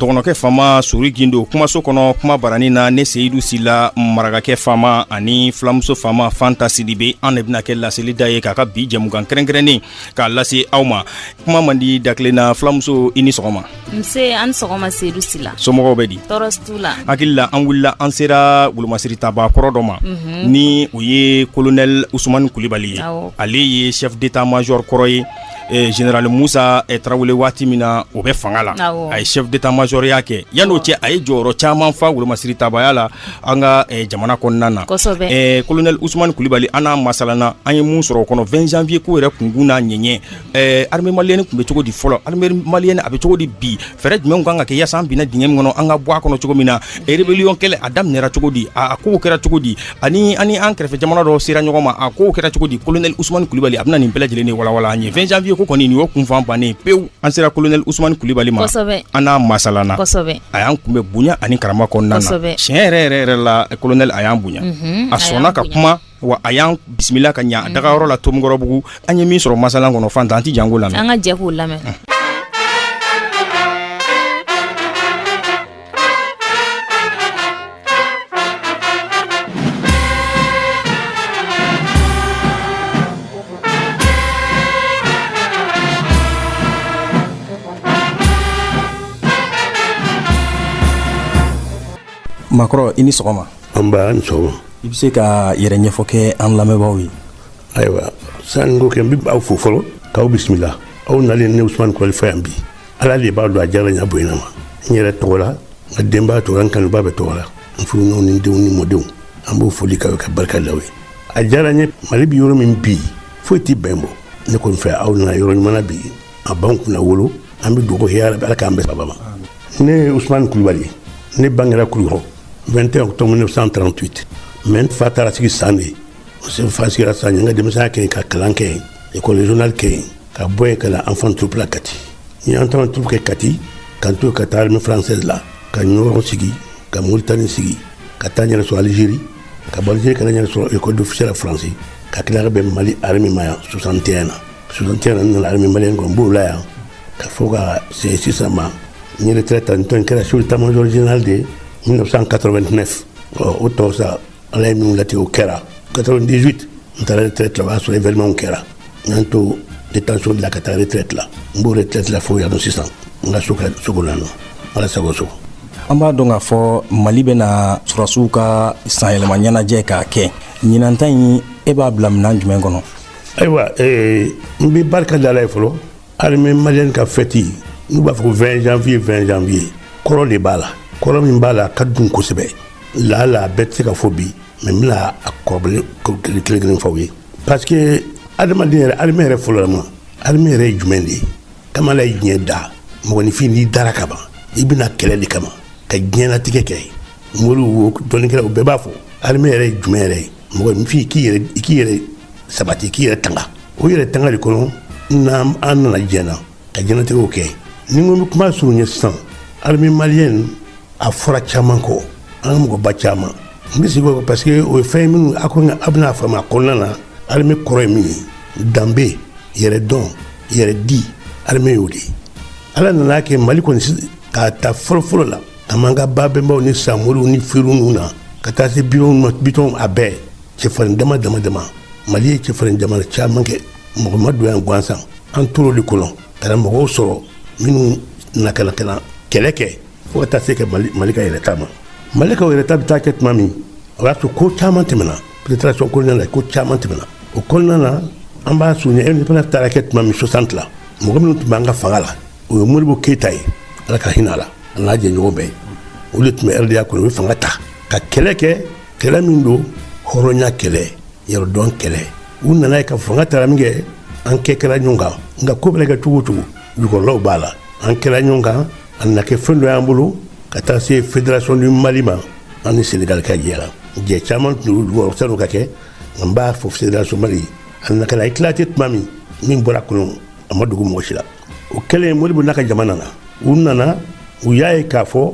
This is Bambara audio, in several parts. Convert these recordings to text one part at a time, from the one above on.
dɔgɔnɔkɛ fama Suri Gindo kumaso kɔnɔ kuma barani na ne Seyidu Sila marakakɛ fama ani filamuso fama Fanta Sidibe an de bɛna kɛ laseli da ye k'a ka bi jɛmukan kɛrɛnkɛrɛnnen k'a lase aw ma. Kuma man di dakilenna filamuso i ni sɔgɔma. Nse an sɔgɔma Seyidu Sila. Somɔgɔw bɛ di? Tɔɔrɔ t'u la. Hakili la an wulila an sera Wolomasiri taba kɔrɔ dɔ ma ni o ye Colonel Ousmane Coulibaly ye. Ale ye chef d'état-major kɔrɔ ye. Général Moussa Traoré waati min na o bɛ fanga la a ye chef d'état-major ya kɛ yan'o cɛ a ye jɔyɔrɔ caman fa Wolomasiri tabaya la an ka jamana kɔnɔna na. Colonel Ousmane Coulibaly an n'a masalana an ye mun sɔrɔ o kɔnɔ 20 janvier ko yɛrɛ kunkun n'a ɲɛɲɛ armée malienne tun bɛ cogo di fɔlɔ armée malienne a bɛ cogo di bi fɛɛrɛ jumɛnw kan ka kɛ yaasa an binna dingɛ min kɔnɔ an ka bɔ a kɔnɔ cogo min na rébellion kɛlɛ a daminɛra cogo di a kow kɛra cogo di ani an kɛrɛfɛ jamana dɔ sera ɲɔgɔn ma a kow kɛra cogo di Colonel Ousmane Coulibaly a bɛna nin bɛɛ lajɛlen de walawala an ye 20 janvier ko kɔni nin y'o kunfan bannen pewu an sera Colonel Ousmane Coulibaly ma an n'a masalana a y'an kunbɛ bonya ani karama kɔnɔna na tiɲɛ yɛrɛ la Colonel a y'an bonya a sɔnna ka kuma wa a y'an bisimila ka ɲa dagayɔrɔ la Tomikɔrɔbugu an ye min sɔrɔ masalan kɔnɔ Fanta an ti jango lamɛn an ka jɛ k'o lamɛn. Makɔrɔ i ni sɔgɔma. An b'a ni sɔgɔma. I bɛ se ka yɛrɛ ɲɛfɔ kɛ an lamɛnbaaw ye. Ayiwa sani ko kɛ n bɛ aw fo fɔlɔ k'aw bisimila aw nalen ne Ousmane Coulibaly fɛ yan bi ala de b'a dɔn a diyara n ye a bonyana ma n yɛrɛ tɔgɔ la n ka denbaya tɔgɔ la n kanuba bɛ tɔgɔ la n furuɲɔgɔnw ni n denw ni mɔdenw an b'o foli k'aw ka barika da aw ye a diyara n ye Mali bi yɔrɔ min bi foyi tɛ bɛn bɔ ne kɔni fɛ aw nana yɔrɔ ɲuman na bi a b'an kunna wolo an bɛ dugawu kɛ ala k'an bɛn sababa ma ne Ousmane Coulibaly ne bangera Kulukɔrɔ 21 octobre 1938 mais fa taara sigi san de o fa sigira san n ka denmisɛnya kɛ ka kalan kɛ école régionale kɛ ka bɔ yen ka na enfant troupe la Kati n ye enfant troupe kɛ Kati ka to ka taa armée française la ka ɲɔgɔn sigi ka Mauritanie sigi ka taa n yɛrɛ sɔrɔ Algérie ka bɔ Algérie ka na n yɛrɛ sɔrɔ école d'officier la français ka tila ka bɛn Mali armée ma yan 61 na 61 na n nana armée malienne kɔnɔ n b'o la yan ka fɔ ka se sisan ma n ye retraite n kɛra chef d'état-major général de 1989 o tɔ sa ala ye min latigɛ o kɛra 98 n taara retraite la o y'a sɔrɔ événement kɛra n y'an to détention de la ka taa retraite la n b'o retraite la fo yan nɔ sisan n ka sogo la nɔ ala sago so. An b'a dɔn k'a fɔ Mali bɛna surasiw ka sanyɛlɛma ɲɛnajɛ k'a kɛ ɲinanta in e b'a bila minɛn jumɛn kɔnɔ. Ayiwa n bɛ barika da ala ye fɔlɔ armée malienne ka fête n'u b'a fɔ ko 20 janvier kɔrɔ de b'a la kɔrɔ min b'a la ka dun kosɛbɛ la bɛɛ tɛ se ka fɔ bi mais n bɛna a kɔrɔbalen kelen fɔ aw ye parce que adamaden yɛrɛ armée yɛrɛ fɔlɔ la ma armée yɛrɛ ye jumɛn de ye kamala ye diɲɛ da mɔgɔninfin n'i dara ka ban i bɛna kɛlɛ de kama ka diɲɛlatigɛ kɛ mɔgɔw dɔnnikɛlaw bɛɛ b'a fɔ armée yɛrɛ ye jumɛn yɛrɛ ye mɔgɔninfin i k'i yɛrɛ sabati i k'i yɛrɛ tanga o yɛrɛ tanga de kɔnɔ n'an nana diɲɛ ka diɲɛlatigɛw kɛ ni n ko n bɛ kuma surunya sisan armée malienne a fɔra caman kɔ an ka mɔgɔba caman n bɛ sigi o parce que o ye fɛn minnu a bɛna faamu a kɔnɔna na armée kɔrɔ ye min ye danbe yɛrɛ dɔn yɛrɛ di armée y'o de ye ala nana kɛ Mali kɔni k'a ta fɔlɔfɔlɔ la a man ka ba bɛnbaw ni samoriw ni firiw na ka taa se bitɔn a bɛɛ cɛfarin dama Mali ye cɛfarin dama caman kɛ mɔgɔ ma don yan gansan an tor'o de kɔnɔ ka na mɔgɔw sɔrɔ minnu na ka na kɛlɛ kɛ fo ka taa se ka Mali ka yɛrɛta ma Mali ka yɛrɛta bɛ taa kɛ tuma min o y'a sɔrɔ ko caman tɛmɛna pénétration coloniale la ko caman tɛmɛna o kɔnɔna na an b'a surunya indépendance taara kɛ tuma min 60 la mɔgɔ minnu tun b'an ka fanga la o ye Modibo Keyita ye ala ka hinɛ a la a n'a jɛɲɔgɔn bɛɛ o de tun bɛ RDA kɔnɔ o ye fanga ta ka kɛlɛ kɛ kɛlɛ min don hɔrɔnya kɛlɛ yɛrɛdɔn kɛlɛ u nana ye ka fanga taara min kɛ an kɛ kɛra ɲɔgɔn kan nka ko bɛna kɛ cogo o cogo jukɔrɔlaw b'a la an kɛra ɲɔgɔn kan a nana kɛ fɛn dɔ y'an bolo ka taa se fédération du Mali ma an ni Sénégal ka jɛra jɛ caman tun y'u sanu ka kɛ nka n b'a fɔ fédération Mali a nana ka na éclater tuma min bɔra kɔnɔ a ma dogo mɔgɔ si la o kɛlen Modibo n'a ka jamana na u nana u y'a ye k'a fɔ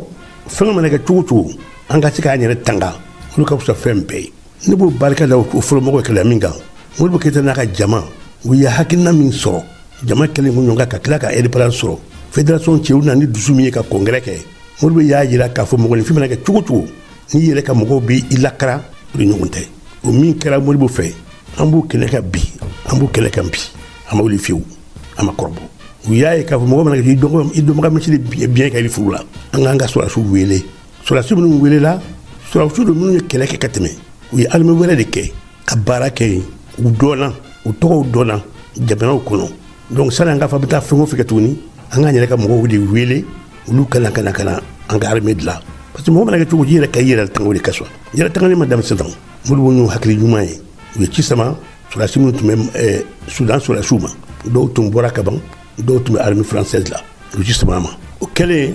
fɛn mana kɛ cogo o cogo an ka se k'an yɛrɛ tanga olu ka fisa fɛn bɛɛ ye ne b'o barika da o fɔlɔmɔgɔw kɛlɛ min kan Modibo Keyita n'a ka jama u ye hakilina min sɔrɔ jama kɛlen ko ɲɔgɔn kan ka tila ka indépendance sɔrɔ fédération cɛ u nana ni dusu min ye ka congrès kɛ Modibo y'a yira k'a fɔ mɔgɔninfin mana kɛ cogo cogo n'i yɛrɛ ka mɔgɔw b'i lakara o de ɲɔgɔn tɛ o min kɛra Modibo fɛ an b'o kɛlɛ ka bi an b'o kɛlɛ kan bi an ma wuli fiyewu an ma kɔrɔbɔ u y'a ye k'a fɔ mɔgɔ mana kɛ i dɔnbaga misiri biɲɛ kɛ i furu la an k'an ka sɔrɔdasiw wele sɔrɔdasi minnu welela sɔrɔdasiw de minnu ye kɛlɛ kɛ ka tɛmɛ u ye armée wɛrɛ de kɛ ka baara kɛ yen u dɔnna u tɔgɔw dɔnna jamanaw kɔnɔ donc sani an k'a fɔ a bɛ taa fɛn o fɛn kɛ tuguni an k'an yɛrɛ ka mɔgɔw de wele olu kana an ka armée dilan parce que mɔgɔ mana kɛ cogo i yɛrɛ ka i yɛrɛ tanga o de ka sɔn yɛrɛ tangani ma daminɛ sisan Modibo y'o hakili ɲuman ye u ye ci sama sɔrɔdasi minnu tun bɛ Sudan sɔrɔdasiw ma dɔw tun bɔra ka ban dɔw tun bɛ armée française la u ci sama ma o kɛlen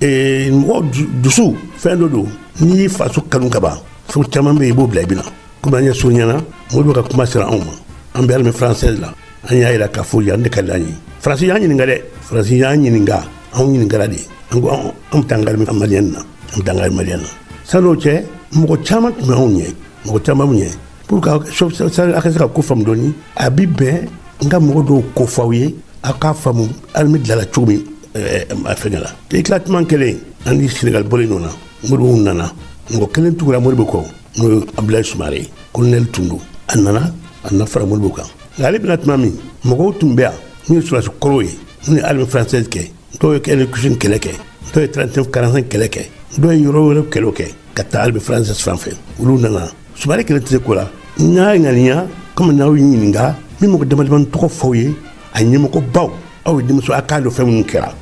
mɔgɔ dusu fɛn dɔ don n'i y'i faso kanu ka ban fɛn caman bɛ yen i b'o bila i bɛna komi an ye so ɲɛna Modibo ka kuma sera anw ma an bɛ armée française la an y'a yira k'a fɔ yan de ka di an ye Faransi y'an ɲininka dɛ Faransi y'an ɲininka anw ɲininkara de an ko an bɛ taa an ka armée malienne na an bɛ taa an ka armée malienne na san'o cɛ mɔgɔ caman tun bɛ anw ɲɛ mɔgɔ caman ɲɛ pour que a ka se ka ko faamu dɔɔni a bi bɛn n ka mɔgɔ dɔw ko f'aw ye a k'a faamu armée dilanna cogo min a fɛngɛ la éclatement kɛlen an ni Sénégal bɔlen ɲɔgɔn na Modibo nana mɔgɔ kelen tugura Modibo kɔ n'o ye Abdoulaye Soumaré colonel tun don a nana fara Modibo kan nka ale bɛna tuma min mɔgɔw tun bɛ yan n'u ye sɔrɔdasi kɔrɔw ye n'u ye armée française kɛ dɔw ye exécution kɛlɛ kɛ dɔw ye 39-45 kɛlɛ kɛ dɔw ye yɔrɔ wɛrɛ kɛlɛw kɛ ka taa armée française fan fɛ olu nana Soumaré kelen tɛ se ko la n y'a ŋaniya komi n'aw ye ɲininka min mɔgɔ dama dama tɔgɔ fɔw ye a ɲɛmɔgɔbaw aw ye denmuso a k'a dɔn fɛn minnu kɛra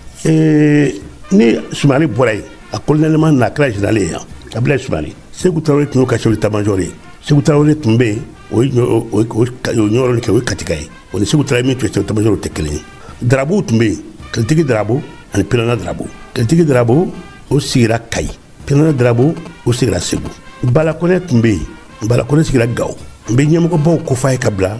ni Soumaré bɔra yen a colonellement na kɛra général ye yan Abdoulaye Soumaré Sékou Traoré tun y'o ka chef d'état-major ye Sékou Traoré tun bɛ yen o ɲɔgɔn kɛ o ye katika ye o ni Sékou Traoré min tun ye chef d'état-major o tɛ kelen ye Darabo tun bɛ yen Kɛlɛtigi Darabo ani Pɛrɛnna Darabo Kɛlɛtigi Darabo o sigira Kayi Pɛrɛnna Darabo o sigira Segu Bala Kɔnɛ tun bɛ yen Bala Kɔnɛ sigira Gawo n bɛ ɲɛmɔgɔbaw ko f'a ye ka bila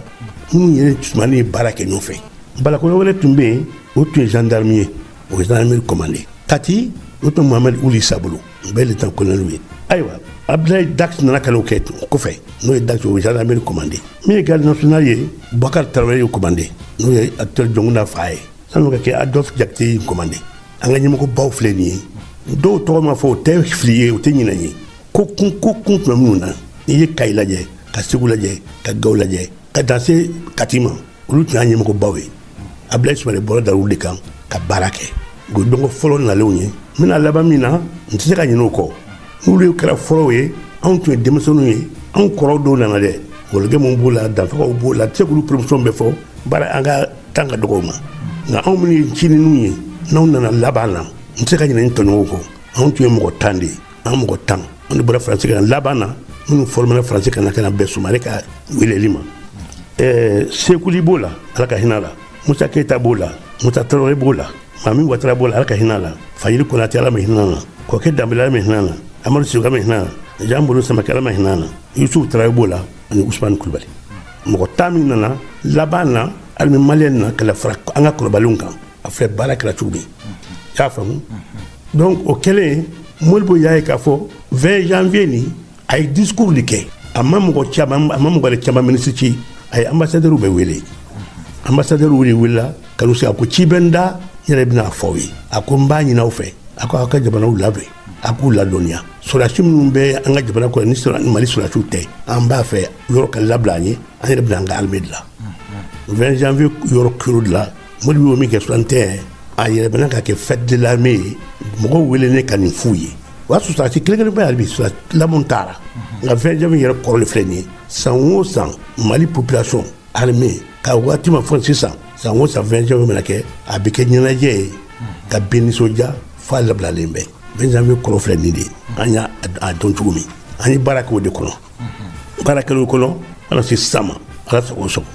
minnu ye Soumaré ye baara kɛ ɲɔgɔn fɛ Bala Kɔnɛ wɛrɛ tun bɛ yen o tun ye gendarme ye o ye gendarmerie commandé Kati o tun Mohamed Ould Issa bolo n bɛ lieutenant colonel ye ayiwa Abdoulaye Dax nana ka n'o kɛ kɔfɛ n'o ye Dax o ye gendarmerie commandé min ye garde nationale ye Boubacar Traoré y'o commandé n'o ye acteur Jɔnkunda fa ye sani o ka kɛ Adolphe Diakité y'o commandé an ka ɲɛmɔgɔbaw filɛ nin ye dɔw tɔgɔ ma fɔ o tɛ fili ye o tɛ ɲinɛ ye ko kun tun bɛ minnu na n'i ye Kayi lajɛ ka Segu lajɛ ka Gawo lajɛ ka dan se Kati ma olu tun y'a ɲɛmɔgɔbaw ye Abdoulaye Soumaré bɔra Darou de kan ka baara kɛ o dɔnko fɔlɔ nalenw ye n bɛna laban min na n tɛ se ka ɲinɛ o kɔ n'olu kɛra fɔlɔw ye anw tun ye denmisɛnninw ye anw kɔrɔw dɔw nana dɛ wɔlɔkɛ mun b'o la danfagaw b'o la tɛ se k'olu promotion bɛɛ fɔ baara an ka tan ka dɔgɔ ma nka anw minnu ye cininw ye n'anw nana laban na n tɛ se ka ɲinɛ n tɔɲɔgɔnw kɔ anw tun ye mɔgɔ 10 de ye an mɔgɔ 10 anw de bɔra Faransi kan laban na minnu formera Faransi ka na bɛn Soumaré ka weleli ma Sekuli b'o la Ala ka hinɛ la Moussa Keita b'o la Moussa Traoré b'o la Mami Ouattara b'o la Ala ka hinɛ la Fayili Konate Ala ma hinɛ la Kɔkɛ Dambélé Ala ma hinɛ la Amadou Sékou Ala ma hinɛ la Jean Bolo Samake Ala ma hinɛ la Youssouf Traoré b'o la ani Ousmane Coulibaly mɔgɔ 10 min nana laban na armée malienne na ka fara an ka kɔrɔbalenw kan a filɛ baara kɛra cogo min i y'a faamu donc o kɛlen Modibo y'a ye k'a fɔ 20 janvier ni a ye discours de kɛ a ma mɔgɔ caman ministre ci a ye ambassadeur bɛɛ wele ambassadeur de wulila ka n'u sigi a ko ci bɛ n da n yɛrɛ bɛna fɔ aw ye a ko n b'a ɲini aw fɛ a ko aw ka jamanaw labɛn a k'u ladɔnniya sɔrɔdasi minnu bɛ an ka jamana kɔnɔ ni Mali sɔrɔdasiw tɛ an b'a fɛ yɔrɔ ka labila an ye an yɛrɛ bɛna an ka armée dilan 20 janvier yɔrɔ kilo de la Modibo y'o min kɛ 61 a yɛrɛ bɛna ka kɛ fête de l'armée ye mɔgɔw wele ne ka nin f'u ye o y'a sɔrɔ sɔrɔdasi kelen bɛ hali bi lamɔn taara nka 20 janvier yɛrɛ kɔrɔ de filɛ nin ye san o san Mali population armée ka waati ma fɔ sisan san o san 20 janvier mana kɛ a bɛ kɛ ɲɛnajɛ ye ka bɛn nisɔndiya f'a labilalen bɛ 20 janvier kɔrɔ filɛ nin de ye an y'a dɔn cogo min an ye baara kɛ o de kɔnɔ baara kɛla o kɔnɔ ala se sisan ma ala sago sago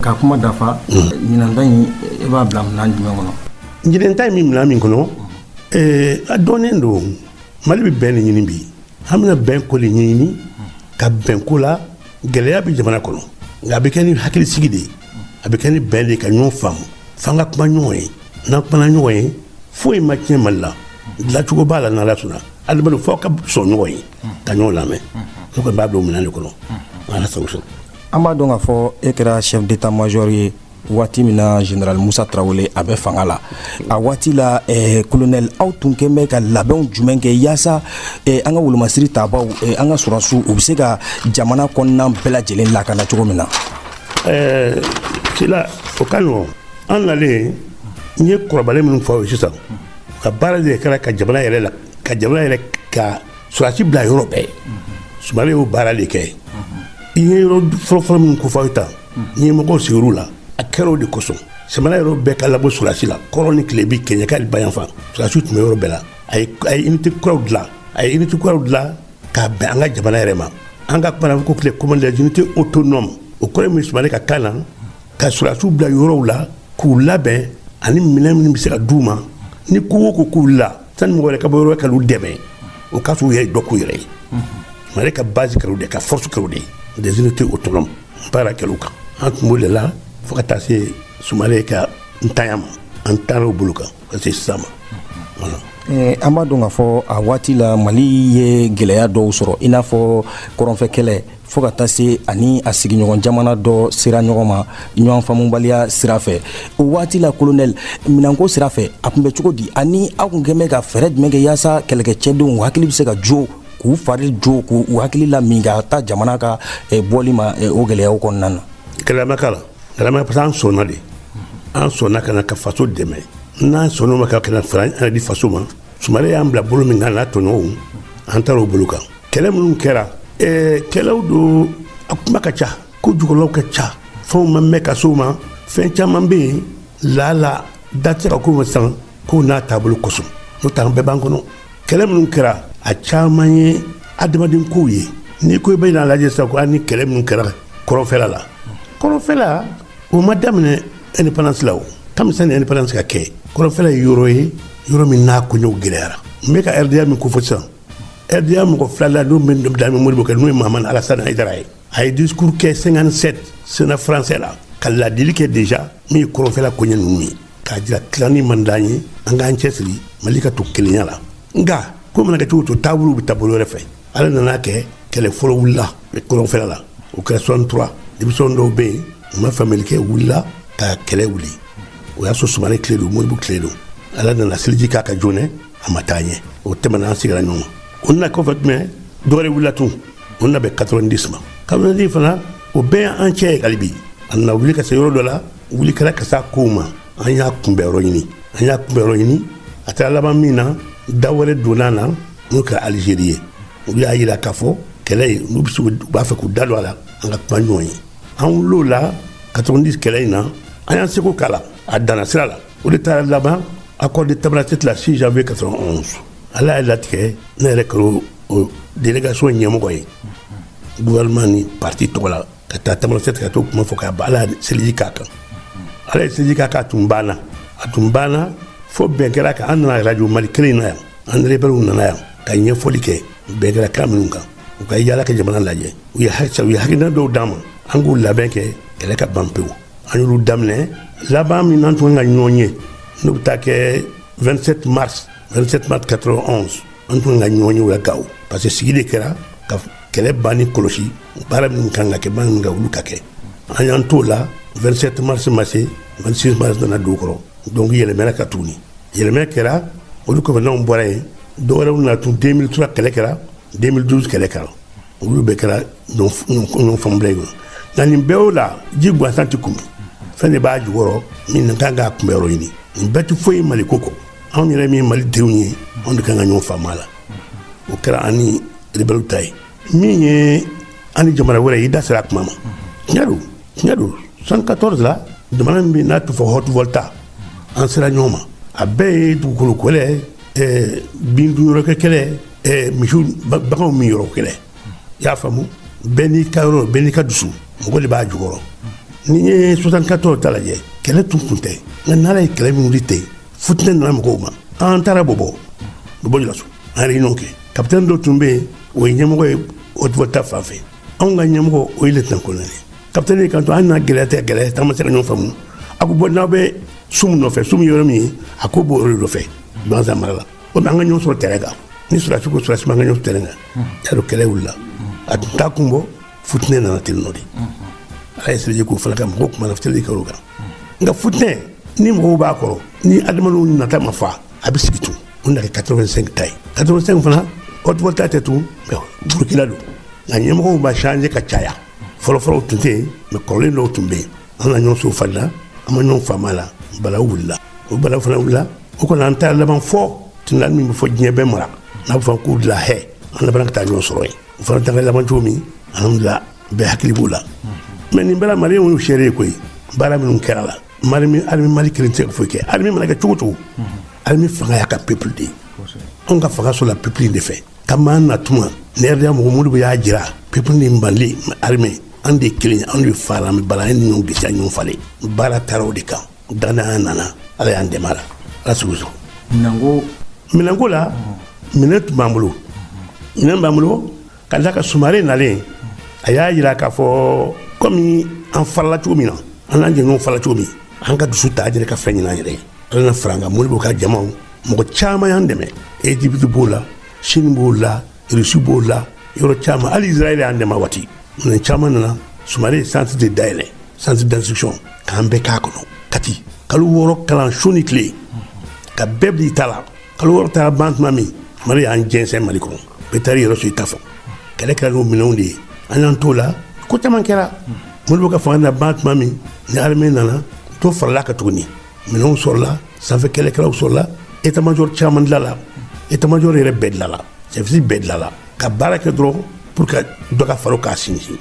ka kuma dafa ɲinanta in i b'a bila minɛn jumɛn kɔnɔ ɲinanta in min minɛn min kɔnɔ a dɔnnen don Mali bɛ bɛn de ɲini bi an bɛna bɛn ko de ɲɛɲini ka bɛn ko la gɛlɛya bɛ jamana kɔnɔ nka a bɛ kɛ ni hakilisigi de ye a bɛ kɛ ni bɛn de ye ka ɲɔgɔn faamu f'an ka kuma ɲɔgɔn ye n'an kumana ɲɔgɔn ye foyi ma tiɲɛ Mali la dilancogo b'a la n'Ala sɔnna adamadenw f'aw ka sɔn ɲɔgɔn ye ka ɲɔgɔn lamɛn ne kɔni b'a bila o minɛn de kɔnɔ ala sago sago an b'a dɔn k'a fɔ e kɛra chef d'état-major ye waati min na général Moussa Traoré a bɛ fanga la a waati la colonel aw tun kɛn bɛ ka labɛnw jumɛn kɛ yaasa an ka wolomasiri taabaw an ka sɔrɔsiw u bɛ se ka jamana kɔnɔna bɛɛ lajɛlen lakana cogo min na. Sila o ka nɔgɔn an nalen n ye kɔrɔbalen minnu fɔ aw ye sisan ka baara de kɛra ka jamana yɛrɛ ka sɔrɔsi bila yɔrɔ bɛɛ Sumare y'o baara de kɛ i ye yɔrɔ fɔlɔfɔlɔ minnu ko fɔ aw ye tan n ye mɔgɔw sigir'u la a kɛra o de kosɔn jamana yɔrɔ bɛɛ ka labɔ sɔrɔsi la kɔrɔ ni Kilebi Kɛɲɛka ni Bayanfan sɔrɔsiw tun bɛ yɔrɔ bɛɛ la a ye unité kuraw dilan k'a bɛn an ka jamana yɛrɛ ma an ka kuma na ko tile commande des unités autonomes o kɔrɔ min Sumare ka kan na ka sɔrɔsiw bila yɔrɔw la k'u labɛn ani minɛn minnu bɛ se ka d'u ma ni ko o ko k'u la sani mɔgɔ wɛrɛ ka bɔ yɔrɔ ka n'u dɛmɛ o ka sɔrɔ u yɛrɛ dɔ k'u yɛrɛ ye Sumare ka base kɛra o de ka force kɛra o de des unités autonomes baara kɛra o kan an tun b'o de la fo ka taa se Sumare ka ntanya ma an taara o bolo kan ka se sisan ma voilà. An b'a dɔn k'a fɔ a waati la Mali ye gɛlɛya dɔw sɔrɔ i n'a fɔ kɔrɔnfɛ kɛlɛ fo ka taa se ani a sigiɲɔgɔn jamana dɔ sera ɲɔgɔn ma ɲɔgɔn faamubaliya sira fɛ o waati la colonel minanko sira fɛ a tun bɛ cogo di ani aw tun kɛn bɛ ka fɛɛrɛ jumɛn kɛ yaasa kɛlɛkɛcɛdenw hakili bɛ se ka jo k'u fari jo k'u hakili la min ka taa jamana ka bɔli ma o gɛlɛyaw kɔnɔna na. Gɛlɛya parce que an sɔnna de an sɔnna ka na ka faso dɛmɛ n'an sɔnna ma ka na fara an di faso ma Sumare y'an bila bolo min kan n'a tɔɲɔgɔnw an taara o bolo kan kɛlɛ minnu kɛra kɛlɛw do a kuma ka ca ko jukɔrɔlaw ka ca fɛnw ma mɛn ka s'o ma fɛn caman bɛ yen laala da tɛ se ka k'o ma sisan k'o n'a taabolo kosɔn n'o tɛ an bɛɛ b'an kɔnɔ kɛlɛ minnu kɛra a caman ye adamaden kow ye n'i ko i bɛ n'a lajɛ sisan ko ni kɛlɛ minnu kɛra kɔrɔnfɛla o ma daminɛ indépendance la o kamisa ni indépendance ka kɛ kɔrɔnfɛla ye yɔrɔ min n'a koɲɛw gɛlɛyara n bɛ ka RDA min ko fɔ sisan RDA mɔgɔ filala n'o bɛ Dami Modibo kɛ n'o ye Mahamane Alassane Haidara ye a ye discours kɛ 57 Sénat français la ka ladili kɛ déjà min ye kɔrɔnfɛla koɲɛ ninnu ye k'a jira tilanni man d'an ye an k'an cɛsiri Mali ka to kelenya la nka ko mana kɛ cogo o cogo taabolo bɛ taabolo wɛrɛ fɛ Ala nana kɛ kɛlɛ fɔlɔ wulila kɔrɔnfɛla la o kɛra 63 denmisɛnw dɔw bɛ yen u ma faamuyali kɛ wulila ka kɛlɛ wuli o y'a sɔrɔ Sumare tile don Modibo tile don Ala nana seliji k'a ka joonɛ a ma taa ɲɛ o tɛmɛna an sigira ɲɔgɔn o nana kɔfɛ jumɛn dɔ wɛrɛ wulila tun o nana bɛn 90 ma 90 fana o bɛɛ y'an cɛ ye hali bi a nana wuli ka se yɔrɔ dɔ la wuli kɛra ka se a kow ma an y'a kunbɛn yɔrɔ ɲini a taara laban min na da wɛrɛ donna na n'o kɛra Algérie ye olu y'a jira k'a fɔ kɛlɛ ye n'u b'a fɛ k'u da don a la an ka kuma ɲɔgɔn ye an wulil'o la 90 kɛlɛ in na an y'an seko k'a la a danna sira la o de taara laban accord de Tamanrasset la 6 janvier 91 Ala y'a latigɛ ne yɛrɛ kɛra o délégation ɲɛmɔgɔ ye gouvernement ni parti tɔgɔ la ka taa Tamanrasset ka t'o kuma fɔ k'a ban Ala ye seliji k'a kan Ala ye seliji k'a kan a tun banna fo bɛn kɛra kan an nana radio Mali kelen in na yan an rebelles nana yan ka ɲɛfɔli kɛ bɛn kɛra kan minnu kan u ka yaala kɛ jamana lajɛ u ye hakilina dɔw d'an ma an k'u labɛn kɛ kɛlɛ ka ban pewu an y'olu daminɛ laban min n'an tun ka ɲɔgɔn ye n'o bɛ taa kɛ 27 mars 91 an tun ka ɲɔgɔn ye o la Gawo parce que sigi de kɛra ka kɛlɛ banni kɔlɔsi baara minnu kan ka kɛ baara minnu ka olu ka kɛ an y'an t'o la 27 mars ma se 26 mars nana don o kɔrɔ donc yɛlɛmɛra ka tuguni yɛlɛmɛ kɛra olu kɔfɛ n'anw bɔra yen dɔ wɛrɛw nana tun 2003 kɛlɛ kɛra 2012 kɛlɛ kɛra olu bɛɛ kɛra ɲɔgɔn faamubila ye nka nin bɛɛ o la ji gansan tɛ kunbɛn fɛn de b'a jukɔrɔ min kan k'a kunbɛn yɔrɔ ɲini nin bɛɛ tɛ foyi Mali ko kɔ anw yɛrɛ min ye Mali denw ye anw de kan ka ɲɔgɔn faamu a la o kɛra an ni rebelles ta ye min ye an ni jamana wɛrɛ i da sera a kuma ma tiɲɛ don 74 la jamana min bɛ n'a tun fɔ Haute-Volta an sera ɲɔgɔn ma a bɛɛ ye dugukolo kɛlɛ bin dun yɔrɔ kɛlɛ misiw baganw min yɔrɔ kɛlɛ i y'a faamu bɛɛ n'i ka yɔrɔ bɛɛ n'i ka dusu mɔgɔ de b'a jukɔrɔ ni ye 74 ta lajɛ kɛlɛ tun tɛ nka n'Ala ye kɛlɛ min wuli ten futinɛ nana mɔgɔw ma an taara bɔbɔ julaso an réunion kɛ capitaine dɔ tun bɛ yen o ye ɲɛmɔgɔ ye Haute-Volta fan fɛ anw ka ɲɛmɔgɔ o ye lieutenant colonel capitaine ye kan to an na gɛlɛya tɛ gɛlɛya t'an ma se ka ɲɔgɔn faamu a ko bɔ n'aw bɛ sum nɔfɛ sum yɔrɔ min ye a ko b'o yɔrɔ nɔfɛ Banza mara la o bɛ an ka ɲɔgɔn sɔrɔ terrain kan ni surasi ko surasi man ka ɲɔgɔn sɔrɔ terrain kan y'a dɔn kɛlɛ wulila a tun t'a kun bɔ futinɛ nana ten nɔ de Ala ye seliji k'o fana kan mɔgɔw kumana seliji kɛr'o kan nga futne ni mo ba ko ni adamanu nata ma fa abisibitu on a 85 taille 85 fana haute voltage tout mais burkina do nga nyemo ba changer ka chaya folo tunte me kolé no tumbe ana nyon so falla ama nyon famala bala wulla o bala fana wulla o ko nan tar laban fo tinan mi fo nyebe mara na fa ko la he ana bana ta nyon soroy fana tan laban jomi alhamdulillah be hakili bula mais ni bala mari wonu chere koy bara mi kerala mari mi armi mali krente fo ke armi mana ka chuchu armi fanga ya ka peuple de on ka fanga sur la peuple de fait kama na tuma nerdia mo mudu ya jira peuple ni mbali armi ande kilin ande fara mi bala ni non gisa nyon fale bara taro de kan dana nana ala yande mala la suzo minango la minute bambulo ina bambulo kala ka sumare nale aya jira ka fo comme en fala chumina an je non fala chumi an ka dusu ta jira ka fenyi na jere ala franga mulbo ka jamao mo chama yandeme Egypte bola Chine bola Russie bola yoro chama al Israël yandema wati ne chama nana sumare centre de daile centre d'instruction kambe ka kono kati kalu woro kalan shonikle ka bebli tala kalu woro tala bant mami mari an jensen maliko betari yoro so itafo kale kala no minondi anan tola ko tamankera mulbo ka fana bant mami ni arme nana to farla ka tuni minon sorla ça fait kale kala sorla état major chaman lala état major re bed lala c'est bed lala ka baraka dro pour que doka faro ka sinji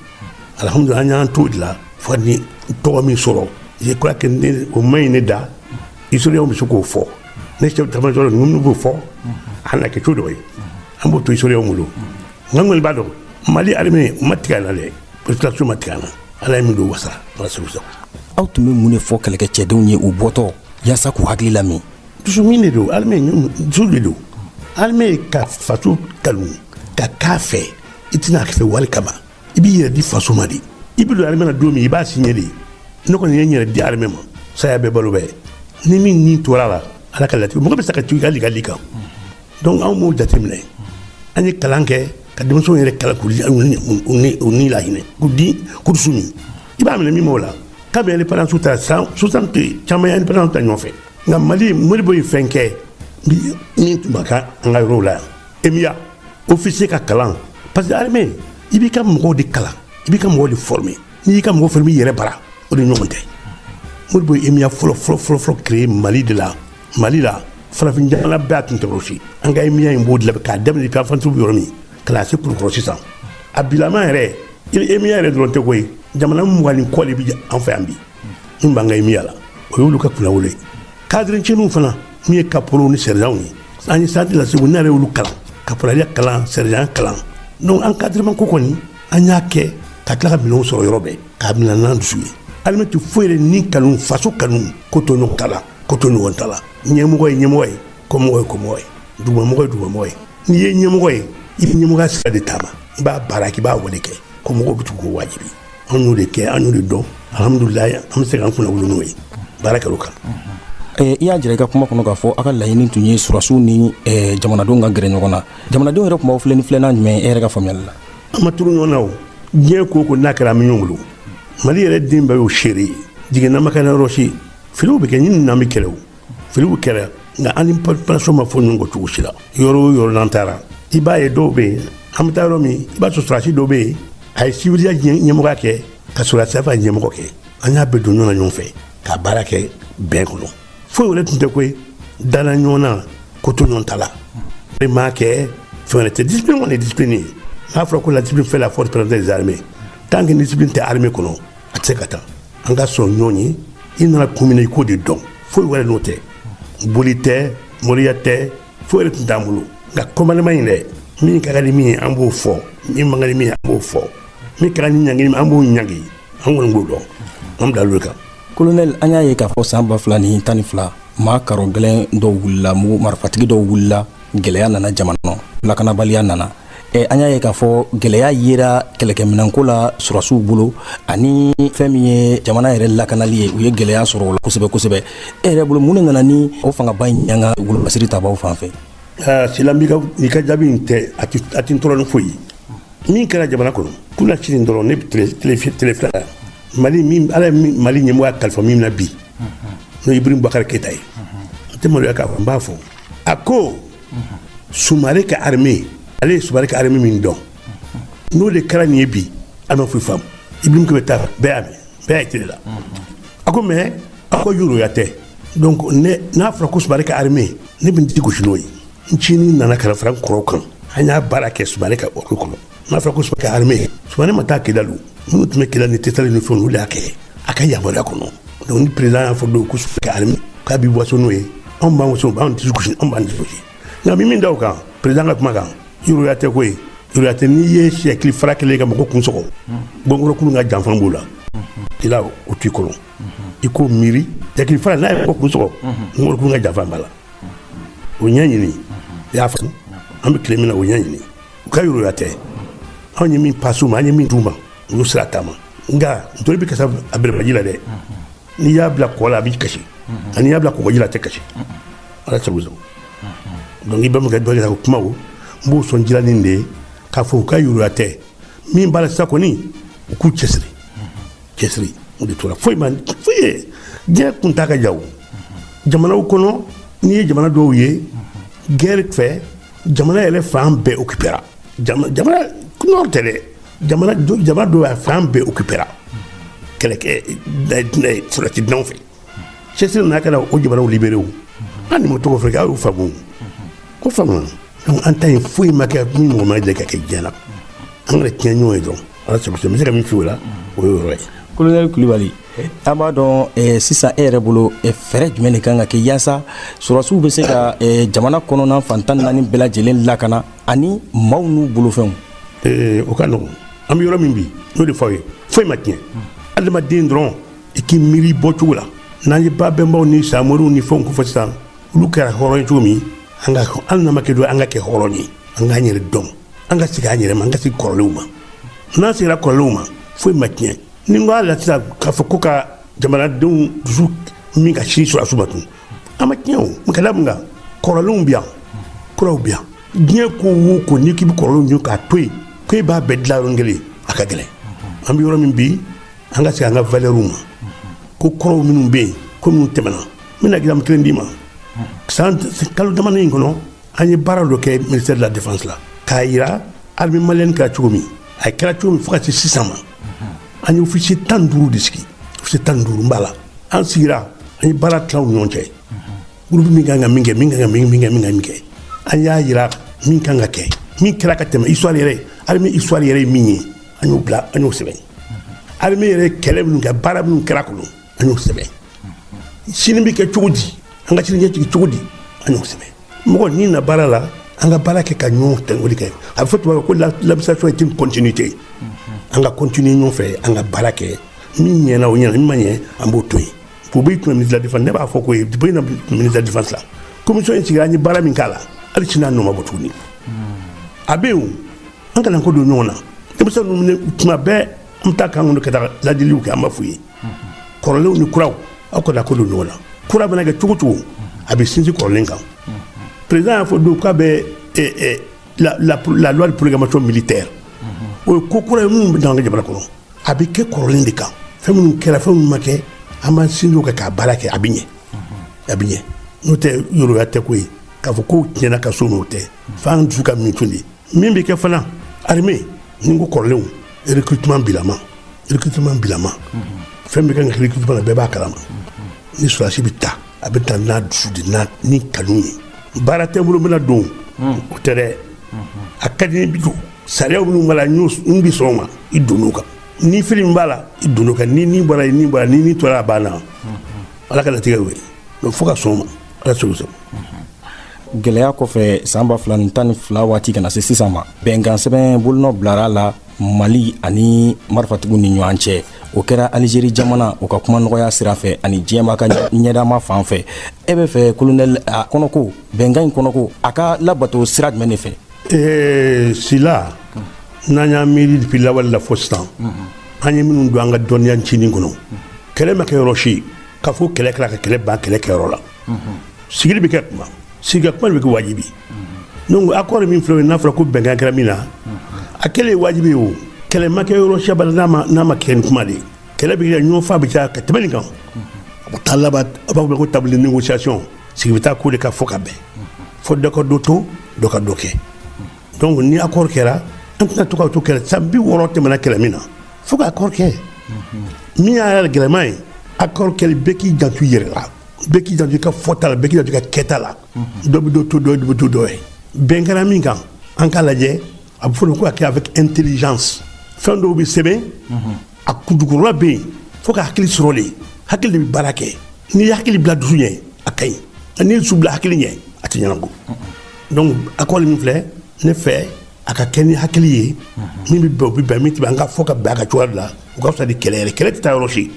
alhamdulillah nyan to la fani to mi soro je crois que au moins ne da isori o mi suko fo ne chef état major ngum no fo ana ke to doy ambo to isori o mulo ngangol bado mali armée matikana le prestation matikana ala mi do wasa wala suso aw tun bɛ mun de fɔ kɛlɛkɛcɛdenw ye u bɔtɔ yaasa k'u hakili lami dusukun de don alimɛ dusu de don alimɛ ka faso kanu ka k'a fɛ i tɛna a fɛ wali kama i b'i yɛrɛ di faso ma de i bɛ don alimɛ na don min i b'a signé de ne kɔni ye n yɛrɛ di alimɛ ma saya bɛɛ balo bɛɛ ni min ni tora la ala ka latigɛ mɔgɔ bɛ se ka tugu i ka ligali kan donc anw m'o jateminɛ an ye kalan kɛ ka denmisɛnw yɛrɛ kalan k'u ni lahinɛ k'u di kurusu min i b'a minɛ min m'o la kabe indépendance ta 60 chama ya indépendance ta ñofe nga mali moribo yi fenke ni tubaka nga rola emia officier ka kalan parce que armée ibi ka mo di kala ibi ka mo di former ni ka mo former yere bara o di ñomonte moribo emia folo créer mali de la farafin jala bat ntroshi nga emia imbo de la ka dem di pa fantu yoromi classé pour grossissant abilama ere emia ere dronte koy jamana muwalin kole bi an fa ambi in banga mi yala o yulu ka kula wole cadre chenu fana mi ka polo ni sergent ni ani sadi la sebu nare wulu kala ka polo ya kala sergent kala non encadrement ko koni anya ke ka kala bilon so yorobe ka bina nan dusuye almetu foire ni kanun faso kanun koto no kala koto no wantala nyemo ko moy duma moy ni ye nyemo ibi nyemo ga sa de tama ba baraki ba wole ke ko mo bitu go wajibi anu de ke anu de do alhamdulillah am se kan kuna wulu noy barakalu kan i y'a jira i ka kuma kɔnɔ k'a fɔ a ka laɲini tun ye surasiw ni jamanadenw ka gɛrɛ ɲɔgɔn na jamanadenw yɛrɛ kuma filɛ ni filɛna jumɛn e yɛrɛ ka faamuyali la an ma turu ɲɔgɔn na o diɲɛ ko ko n'a kɛra min wolo mali yɛrɛ den bɛɛ y'o seere jiginna ma kɛra yɔrɔ si filiw bɛ kɛ ɲini n'an bɛ kɛlɛ o filiw kɛra nka an ni préparation ma fɔ ɲɔgɔn kɔ cogo si la yɔrɔ o yɔrɔ n'an taara i b'a ye dɔw bɛ yen an bɛ taa yɔrɔ min i b'a sɔrɔ surasi dɔw bɛ yen a ye civiliya ɲɛmɔgɔya kɛ ka surasiya fana ɲɛmɔgɔ kɛ an y'a bɛɛ don ɲɔgɔn na ɲɔgɔn fɛ ka baara kɛ bɛn kɔnɔ foyi wɛrɛ tun tɛ koyi dala ɲɔgɔn na ko to ɲɔgɔn ta la e m'a kɛ fɛn wɛrɛ tɛ discipline kɔni ye discipline ye n'a fɔra ko la discipline fait la force présente des armées tant que discipline tɛ armée kɔnɔ a tɛ se ka taa an ka sɔn ɲɔgɔn ye i nana kun min na i k'o de dɔn foyi wɛrɛ n'o tɛ boli tɛ moriya tɛ foyi wɛrɛ tun t'an bolo nka commandement in dɛ min ka di min ye an b'o fɔ min man di min ye an b'o fɔ min ka di ɲangi an b'o ɲangi an kɔni b'o dɔn an bila olu kan. colonel an y'a ye k'a fɔ san 2012 maa karo gɛlɛn dɔw wulila mugu marifatigi dɔw wulila gɛlɛya nana jamana kɔnɔ lakanabaliya nana an y'a ye k'a fɔ gɛlɛya yera kɛlɛkɛminɛnko la surasiw bolo ani fɛn min ye jamana yɛrɛ lakanali ye u ye gɛlɛya sɔrɔ o la kosɛbɛ kosɛbɛ e yɛrɛ bolo mun de nana ni o fangaba in ɲanga wolobasiri tabaw fan fɛ. silan i ka jaabi in tɛ a ti tɔɔrɔ ni foyi ye min kɛra jamana kɔnɔ kuna sini dɔrɔn ne bɛ tile fila mali min ala ye mali ɲɛmɔgɔya kalifa min na bi no Ibrahim Bakar Keita ye te mo ya ka ba fo ako Soumaré ka armée ale Soumaré ka armée min don no le kala ni bi ama fu fam Ibrahim ko beta be été là ako mais ako yuro ya te donc ne na fra ko Soumaré ka armée ne bin di ko chinoyi nchini nana kala fra ko kan hanya barake Soumaré ka ko na fra ko Soumaré ka armée Soumaré mata kedalu nous te mekela ni tetale ni fo no le ake aka yamara ko no donc ni président fo do ko Soumaré ka armée ka bi boisson noé on ba so ba on discussion on ba discussion na mi min daw kan président ka kuma kan yuro ya te ko yuro ya te ni ye chekli frakele ka mako kunsoko gongoro kulu nga janfan bola ila o ti kolon iko miri chekli fra na ko kunsoko ngoro kulu nga janfan bala o nyanyi ni ya fa ambe klemina o nyanyi ni ka yuro ya te on yimi pasu ma yimi duma no sratama nga ntori bi kasa abere bajila de ni ya bla kola bi kashi ani ya bla ko jila te kashi ala chabuzo donc ibam ga doga ko kuma wo mbo son jila ninde ka fo ka yuro ate min bala sa ko ni ku chesri o de tora foi man foi je kunta ka jaw jamana ko no ni jamana do ye guerre fe jamana ele fam be occupera jamana no tele jamana do fam be occupera kele ke de sur la petite non fait chesri na kala o jamana libéré o ani mo to ko frega o fabu ko famu donc en tant fouille ma ka mi mo ma de ka ke jana angre tienyo e don ala se ko me ka mi fou là oui Colonel Coulibaly amado sisa ere bolo fere jumene kanga ke yasa surasu be se ka jamana kono na fantan nani bela jelen lakana ani mawnu bolo fen o kanu am yoro min bi no de foy ma tien alma dendron e ki miri bochula nani babbe mbaw ni samoru ni fon ko fasta lu kara horon tumi anga alna makedo anga ke horoni anga nyere dom anga siga nyere anga sig korluma na sira korluma foi matien ni ngala tsa ka fokoka jamana dum zu mi ka shi sura subatu amatien mkala mga korlum bien bien ko ni ki korlum ñu ka toy ko ba bedla ngeli aka gele am yoro min bi anga siga anga valeruma ko koro minum be ko mun temana mina gam krendima sant kalu damana ngono ani baralo ke ministère de la défense la kaira armée malienne ka chumi ay kala chumi fukati 600 ani officier tanduru diski officier tanduru mbala an sira ani barat law nyonche groupe minga ani ya yira min kanga ke min kala ka tema histoire yere minyi ani bla ani sebe armée yere kelem nga barab nu kala ko ani sebe sinimbi ke chudi anga ci ñetti ciudi añu sebe mo ni na barala anga barake ka ñoo tan woli kay a fait ko l'administration est une continuité anga continuer ñoo fait anga barake mi ñena o ñena mi mañe ambo toy pour bi to ministre de la défense ne ba foko di bi na ministre de la défense la commission ci gañi barami kala ali ci na no mabotu ni abeu anga nan ko do ñona e bisa no ne tuma be amta kan no kata la di liu ka ma fuyi korole ni kuraw akoda ko do ñona kura bana ga tugutu abi sinji korlenga président fo do ka be la loi de programmation militaire o ko kura mun dans ga jabala ko abi ke korlendika femu kera femu make ama sinjo ka barake abinye note yoro ya te ko ka fo ko tiena ka so note fan du ka mitundi mimbi ke fana armée ningo korlew recrutement bilama femu kan recrutement be ba kalama ni sulasi bita abita na dusu na ni kanuni barate bulu bena don o tere akadini bidu sare bulu mala news ngi soma idunuka ni film bala idunuka ni bara ni tola bana ala kala tiga we no foka soma ala solution gɛlɛya kɔfɛ san 2012 waati kana se sisan ma bɛnkan sɛbɛn bolonɔ bilara la mali ani marifatigiw ni ɲɔgɔn cɛ o kɛra Algérie jamana o ka kuma nɔgɔya sira fɛ ani diɲɛma ka ɲɛdama fan fɛ e bɛ fɛ colonel a kɔnɔko bɛnkan in kɔnɔko a ka labato sira jumɛn de fɛ sila n'an y'a miiri depuis lawale la fo sisan an ye minnu don an ka dɔnniya ncinin kɔnɔ kɛlɛ ma kɛ yɔrɔ si k'a fɔ kɛlɛ kɛra ka kɛlɛ ban kɛlɛ kɛyɔrɔ la sigili bɛ kɛ kuma siga kuma de bɛ kɛ wajibi donc accord min filɛ n'a fɔra ko bɛnkan kɛra min na a kɛlɛ ye wajibi ye o kɛlɛ ma kɛ yɔrɔ si n'a ma kɛ ni kuma de kɛlɛ bɛ kɛ ɲɔgɔn fa bɛ caya ka tɛmɛ nin kan talaba abaw ko table négociation sigibita ko de ka foka be fo de ko doto do ka doké donc ni accord kera antna to ka to kera sambi worote mana kera mina foka accord ke mi ya gramay accord kel beki jantu yera beki jantu ka fotala beki jantu ka ketala do do bengara minga an ka lajɛ a bɛ fɔ ko kɛ avec intelligence fɛn dɔw bɛ sɛbɛn a kudukorola bɛ yen fo ka hakili sɔrɔ de hakili de bɛ baara kɛ n'i ye hakili bila dusu ɲɛ a ka ɲi n'i ye dusu bila hakili ɲɛ a tɛ ɲɛnabɔ donc accord min filɛ ne fɛ a ka kɛ ni hakili ye min bɛ bɛn o bɛ bɛn min tɛ bɛn an ka fɔ ka bɛn a ka cogoya de la o ka fisa ni kɛlɛ yɛrɛ kɛlɛ tɛ taa yɔrɔ si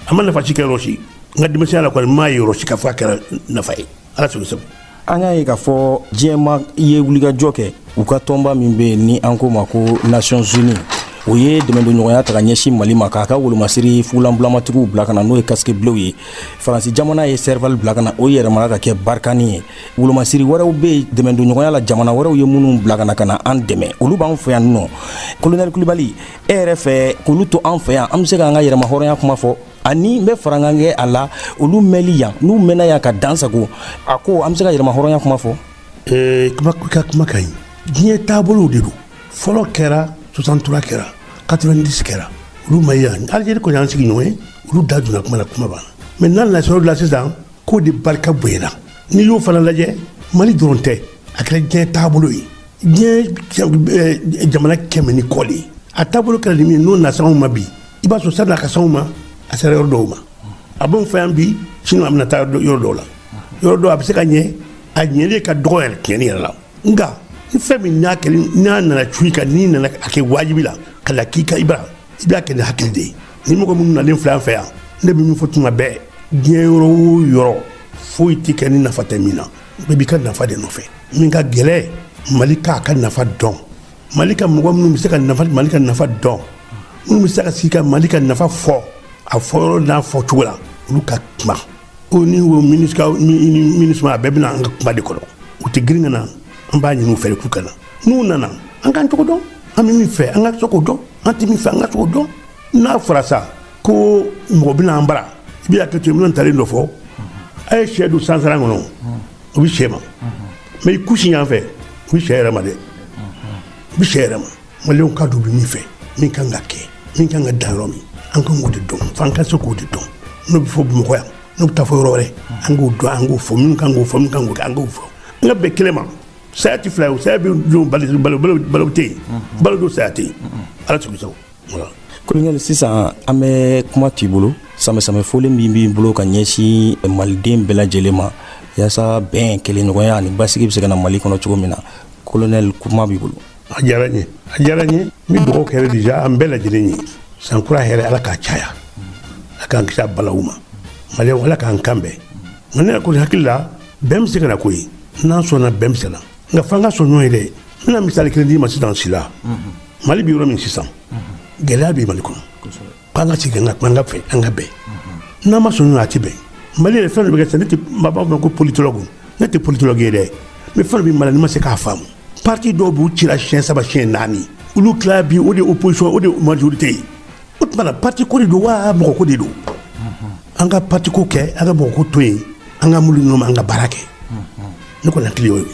a ma nafa si kɛ yɔrɔ si n ka denmisɛnya la kɔni n m'a ye yɔrɔ si ka fɔ a kɛra nafa ye ala sago sago. An y'a ye k'a fɔ diɲɛma ye wulikajɔ kɛ u ka tɔnba min bɛ yen ni an ko ma ko Nations Unies o ye dɛmɛdonɲɔgɔnya ta ka ɲɛsin Mali ma k'a ka wolomasiri fugulanbulamatigiw bila ka na n'o ye casque bleu ye Faransi jamana ye serval bila ka na o yɛrɛmara ka kɛ Barkani ye wolomasiri wɛrɛw bɛ yen dɛmɛdonɲɔgɔnya la jamana wɛrɛw ye minnu bila ka na an dɛmɛ olu b'an fɛ yan nɔ Colonel Coulibaly e yɛrɛ fɛ k'olu to an fɛ yan an bɛ se k'an ka yɛrɛma hɔrɔnya kuma fɔ ani n bɛ fara ɲɔgɔn kɛ a la olu mɛnli yan n'u mɛnna yan ka dansago a ko an bɛ se ka yɛrɛma hɔrɔnya kuma fɔ. kuma ka ɲi diɲɛ taabolow de don fɔlɔ kɛra 63 kɛra 90 kɛra olu ma yan Algérie kɔni y'an sigi ɲɔgɔn ye olu da donna kuma la kuma banna mais n'an na sɔrɔ la sisan k'o de barika bonyana n'i y'o fana lajɛ Mali dɔrɔn tɛ a kɛra diɲɛ taabolo ye diɲɛ jamana kɛmɛ ni kɔ de ye a taabolo kɛra nin min n'o na sanw ma bi i b'a sɔrɔ san'a ka sanw ma a sera yɔrɔ dɔw ma a b'anw fɛ yan bi sini a bɛna taa yɔrɔ dɔw la yɔrɔ dɔw a bɛ se ka ɲɛ a ɲɛli ka dɔgɔ yɛrɛ tiɲɛni yɛrɛ la nka ni fɛn min n'a nana cuyi kan n'i nana a kɛ wajibi la ka la k'i ka i b'a kɛ ni hakili de ye ni mɔgɔ minnu nalen filɛ an fɛ yan ne bɛ min fɔ tuma bɛɛ diɲɛ yɔrɔ o yɔrɔ foyi tɛ kɛ ni nafa tɛ min na bɛɛ b'i ka nafa de nɔfɛ min ka gɛlɛn Mali k'a ka nafa dɔn Mali ka mɔgɔ minnu bɛ se ka Mali ka nafa dɔn minnu bɛ se ka sigi ka Mali ka nafa fɔ a fɔ yɔrɔ n'a fɔ cogo la olu ka kuma o ni o ministre a bɛɛ bɛna an ka kuma de kɔrɔ u tɛ girin ka na an b'a ɲini u fɛ k'u ka na n'u nana an k'an cogo dɔn an bɛ min fɛ an ka se k'o dɔn an tɛ min fɛ an ka se k'o dɔn n'a fɔra sa ko mɔgɔ bɛna an bara i bɛ hakili to minnu talen dɔ fɔ a ye sɛ don sansaran kɔnɔ o bɛ sɛ ma mɛ i kusi yan fɛ o bɛ sɛ yɛrɛ ma dɛ o bɛ sɛ yɛrɛ ma maliyɛnw ka don u bɛ min fɛ min kan ka kɛ min kan ka dan yɔrɔ min an kan k'o de dɔn f'an ka se k'o de dɔn n'o bɛ fɔ Bamakɔ yan n'o bɛ taa fɔ yɔrɔ wɛrɛ an k'o dɔn an k'o fɔ minnu kan k'o fɔ minnu kan k'o kɛ an k'o fɔ an ka bɛn kelen ma saya tɛ fila ye o saya bɛ don balo tɛ yen balo don saya tɛ yen ala sago sago voilà. Colonel sisan an bɛ kuma t'i bolo samɛ fɔlen min b'i bolo ka ɲɛsin maliden bɛɛ lajɛlen ma yaasa bɛn kelenɲɔgɔnya ani basigi bɛ se ka na Mali kɔnɔ cogo min na Colonel kuma b'i bolo. a diyara n ye n bɛ dugawu kɛ déjà an bɛɛ lajɛlen ye sankura hɛrɛ ala k'a caya ala k'an kisi a balawu ma maliyɛnw ala k'an kan bɛn nka ne kɔni hakili la bɛn bɛ se ka na ko ye n'an sɔnna bɛn bɛ se na nka f'an ka sɔn ɲɔgɔn ye dɛ n bɛna misali kelen d'i ma sisan sila Mali bɛ yɔrɔ min sisan gɛlɛya bɛ Mali kɔnɔ k'an ka sigi an ka kuma an ka fɛ an ka bɛn n'an ma sɔn ɲɔgɔn a tɛ bɛn Mali yɛrɛ fɛn dɔ bɛ kɛ sisan ne tɛ maa b'a fɔ ko politologue ne tɛ politologue ye dɛ mais fɛn dɔ bɛ Mali la n'i ma se k'a faamu parti dɔw b'u cira siɲɛ 3 siɲɛ 4 olu tila bi o de opposition o de majorité ye o tuma na parti ko de don wa mɔgɔ ko de don an ka parti ko kɛ an ka mɔgɔ ko to yen an ka mulu ɲɔgɔn ma an ka baara kɛ ne kɔni hakili y'o ye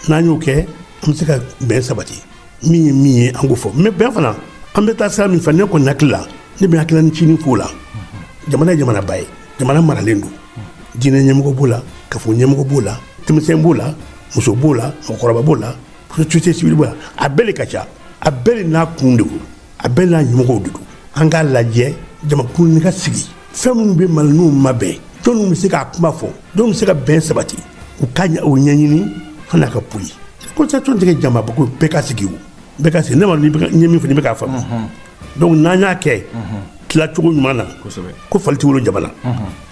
n'an y'o kɛ an bɛ se ka bɛn sabati min ye min ye an k'o fɔ mais bɛn fana an bɛ taa sira min fɛ ne kɔni hakili la ne bɛ hakilina cinin f'o la jamana ye jamana ba ye jamana maralen don diinɛ ɲɛmɔgɔ b'o la kafo ɲɛmɔgɔ b'o la denmisɛn b'o la muso b'o la mɔgɔkɔrɔba b'o la société civile b'o la a bɛɛ de ka ca a bɛɛ de n'a kun de don a bɛɛ n'a ɲɛmɔgɔw de don an k'a lajɛ jamakulu ni ka sigi fɛn minnu bɛ Malidenw ma bɛn dɔw bɛ se k'a kuma fɔ dɔw bɛ se ka bɛn sabati u ka o ɲɛɲini hali n'a ka poyi constitution tɛ kɛ jama ko bɛɛ ka sigi o bɛɛ ka sigi ne ma ɲɛ min fɔ n'i bɛ k'a faamu donc n'an y'a kɛ tilacogo ɲuman na ko fali tɛ wolo jama la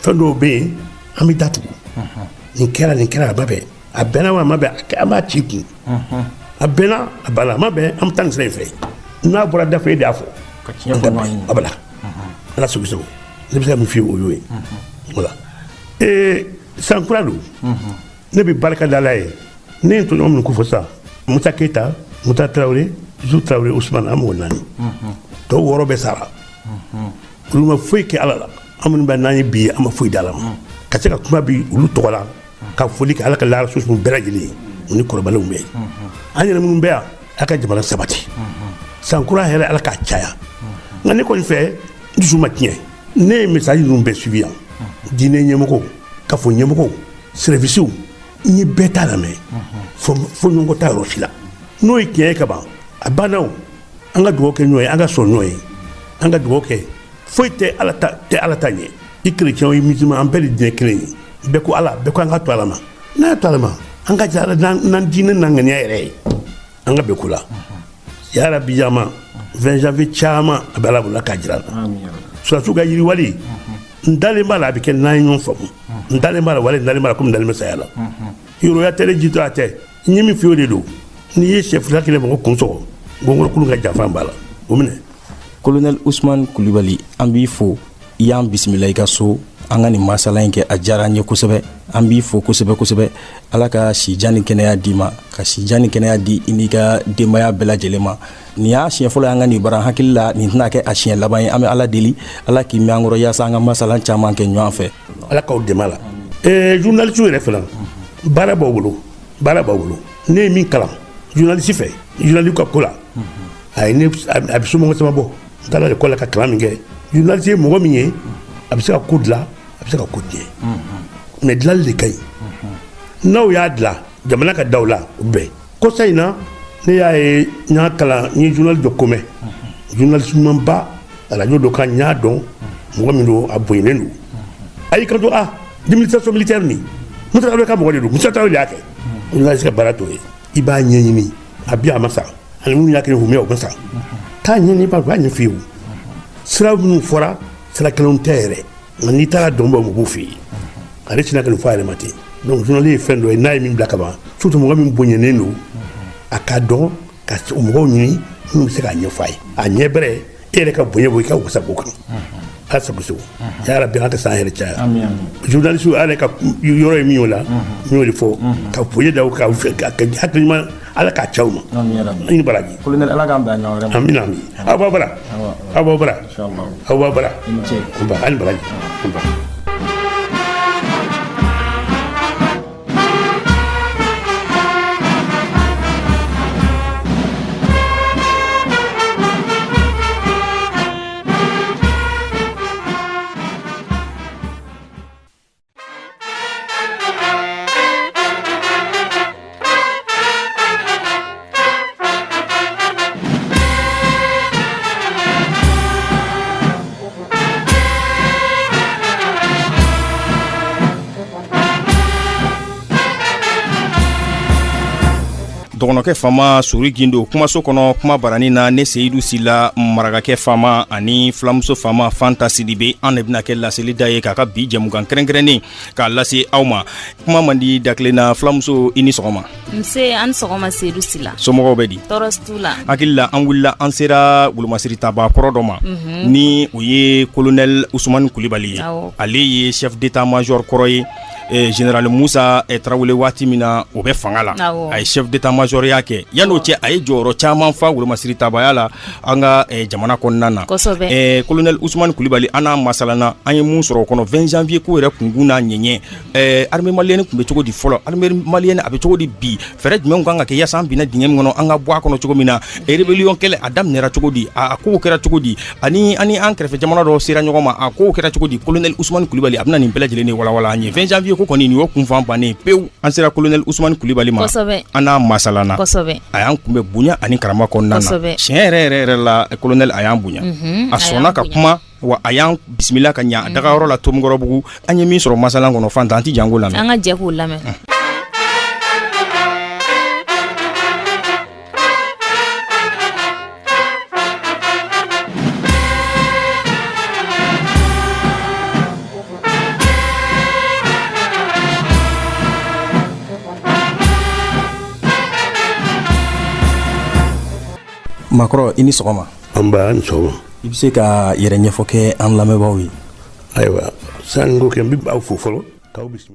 fɛn dɔw bɛ yen an bɛ datugu nin kɛra a ba bɛn a bɛnna wa a ma bɛn an b'a ci kun a bɛnna a banna a ma bɛn an bɛ taa nin sira in fɛ n'a bɔra da fɛ e de y'a fɔ a bala ala sago sago ne bɛ se ka min f'i ye o y'o ye voilà sankura don ne bɛ barika da ala ye ne ye tɔɲɔgɔn minnu ko fɔ sisan Moussa Keita Moussa Traoré Moussa Traoré Ousmane an mɔgɔ 4 tɔw 6 bɛɛ sara olu ma foyi kɛ ala la amunu ba nani bi ama foyi dalam ka se ka kuma bi ulu togola ka foli ka ala ka lara susu bɛɛ lajɛlen ni kɔrɔbalenw bɛ an yɛrɛ minnu bɛ yan ala ka jamana sabati sankura hɛrɛ ala k'a caya nka ne kɔni fɛ dusu ma tiɲɛ ne ye message ninnu bɛɛ suivi yan diinɛ ɲɛmɔgɔw kafo ɲɛmɔgɔw servisiw n ye bɛɛ t'a lamɛn fo ɲɔgɔn ta yɔrɔ si la n'o ye tiɲɛ ye ka ban a banna o an ka dugawu kɛ ɲɔgɔn ye an ka sɔn ɲɔgɔn ye an ka dugawu kɛ foyi tɛ ala ta ɲɛ i chrétien o i musulman an bɛɛ de diinɛ kelen ye bɛɛ ko ala bɛɛ ko an ka to ala ma n'a y'a to ala ma an ka jara n'an diinɛ n'an ŋaniya yɛrɛ ye an ka bɛɛ ko la yarabi jama 20 janvier caman a bɛ ala bolo k'a jira la surasiw ka yiriwali n dalen b'a la a bɛ kɛ n'an ye ɲɔgɔn faamu n dalen b'a la wali n dalen b'a la komi n dalen bɛ saya la yɔrɔya tɛlɛ jitɔ a tɛ n ye min f'i ye o de don n'i ye sɛfula kelen mɔgɔ kun sɔgɔ gɔngɔrɔ kulun ka janfan b'a la o minɛ Colonel Ousmane Coulibaly an b'i fo i y'an bisimila i ka so an ka nin masala in kɛ a diyara an ye kosɛbɛ an b'i fo kosɛbɛ kosɛbɛ ala ka sijan ni kɛnɛya d'i ma ka sijan ni kɛnɛya di i n'i ka denbaya bɛɛ lajɛlen ma nin y'a siɲɛ fɔlɔ y'an ka nin bara hakili la nin tɛna kɛ a siɲɛ laban ye an bɛ ala deli ala k'i mɛn an kɔrɔ yaasa an ka masala caman kɛ ɲɔgɔn fɛ ala k'aw dɛmɛ a la journaliste yɛrɛ fana baara b'aw bolo ne ye min kalan journaliste fɛ journaliste ka ko la a bɛ somɔgɔ caman bɔ n taara école la ka kalan min kɛ journaliste ye mɔgɔ min ye a bɛ se ka ko dilan a bɛ se ka ko tiɲɛ mais dilanli de ka ɲi n'aw y'a dilan jamana ka daw la o bɛɛ kɔsa in na ne y'a ye n y'a kalan n ye journaliste dɔ ko mɛn journaliste ɲumanba radio dɔ kan n y'a dɔn mɔgɔ min don a bonyalen don a y'i kanto administration militaire nin Moussa Traoré ka mɔgɔ de don Moussa Traoré de y'a kɛ journaliste ka baara t'o ye i b'a ɲɛɲini a bi a ma sa ani minnu y'a kɛ humɛ o ma sa k'a ɲɛɲini b'a ɲɛf'i ye sira minnu fɔra sira kelenw tɛ yɛrɛ nka n'i taara dɔn bɔ mɔgɔw fɛ yen ale tɛna ka nin fɔ a yɛrɛ ma ten donc journaliste ye fɛn dɔ ye n'a ye min bila ka ban surtout mɔgɔ min bonyalen don a ka dɔn ka mɔgɔw ɲini minnu bɛ se k'a ɲɛfɔ a ye a ɲɛ bɛrɛ e yɛrɛ ka bonya bɔ i ka wasa k'o kan ala sago sago yarabi an ka san yɛrɛ caya journaliste ale ka yɔrɔ ye min y'o la n y'o de fɔ ka bonya da ka hakili ɲuman ala k'a caw ma i ni baraji Colonel ala k'an bɛn ɲɔgɔn wɛrɛ ma amina aw b'a bara aw b'a bara aw b'a bara a ni baraji dɔgɔnɔkɛ fama suri gindo kumaso kɔnɔ kuma barani na ne seyidu sila marakakɛ fama ani filamuso fama fanta sidibe an de bɛna kɛ laseli da ye k'a ka bi jɛmukan kɛrɛnkɛrɛnnen k'a lase aw ma kuma man di dakilenna filamuso i ni sɔgɔma nse an sɔgɔma seyidu sila somɔgɔw bɛ di tɔɔrɔ t'u la hakili la an wulila an sera wolomasiri taba kɔrɔ dɔ ma ni o ye Colonel Ousmane Coulibaly ye ale ye chef d'état major kɔrɔ ye général Moussa Traoré waati min na o bɛ fanga la a ye chef d'état major y'a kɛ yan'o cɛ a ye jɔyɔrɔ caman fa wolomasiri tabaya la an ka jamana kɔnɔna na Colonel Ousmane Coulibaly an n'a masalana an ye mun sɔrɔ o kɔnɔ 20 janvier ko yɛrɛ kunkun n'a ɲɛɲɛ armée malienne tun bɛ cogo di fɔlɔ armée malienne a bɛ cogo di bi fɛɛrɛ jumɛnw kan ka kɛ yaasa an binna dingɛ min kɔnɔ an ka bɔ a kɔnɔ cogo min na rébellion kɛlɛ a daminɛra cogo di a kow kɛra cogo di ani an kɛrɛfɛ jamana dɔ sera ɲɔgɔn ma a kow kɛra cogo di Colonel Ousmane Coulibaly a bɛna nin bɛɛ lajɛlen de walawala an ye 20 janvier ko kɔni nin y'o kunfan bannen pewu an sera Colonel Ousmane Coulibaly ma an n'a masalana a y'an kunbɛ bonya ani karama kɔnɔna na tiɲɛ yɛrɛ la Colonel a y'an bonya a sɔnna ka kuma wa a y'an bisimila ka ɲa dagayɔrɔ la Tomikɔrɔbugu an ye min sɔrɔ masalan kɔnɔ Fanta an ti jango lamɛn an ka jɛ k'o lamɛn Makɔrɔ i ni sɔgɔma an b'a ni sɔgɔma i bɛ se ka yɛrɛ ɲɛfɔ kɛ an lamɛnbaaw ye ayiwa sani n ko kɛ n bɛ aw fo fɔlɔ k'aw bisimila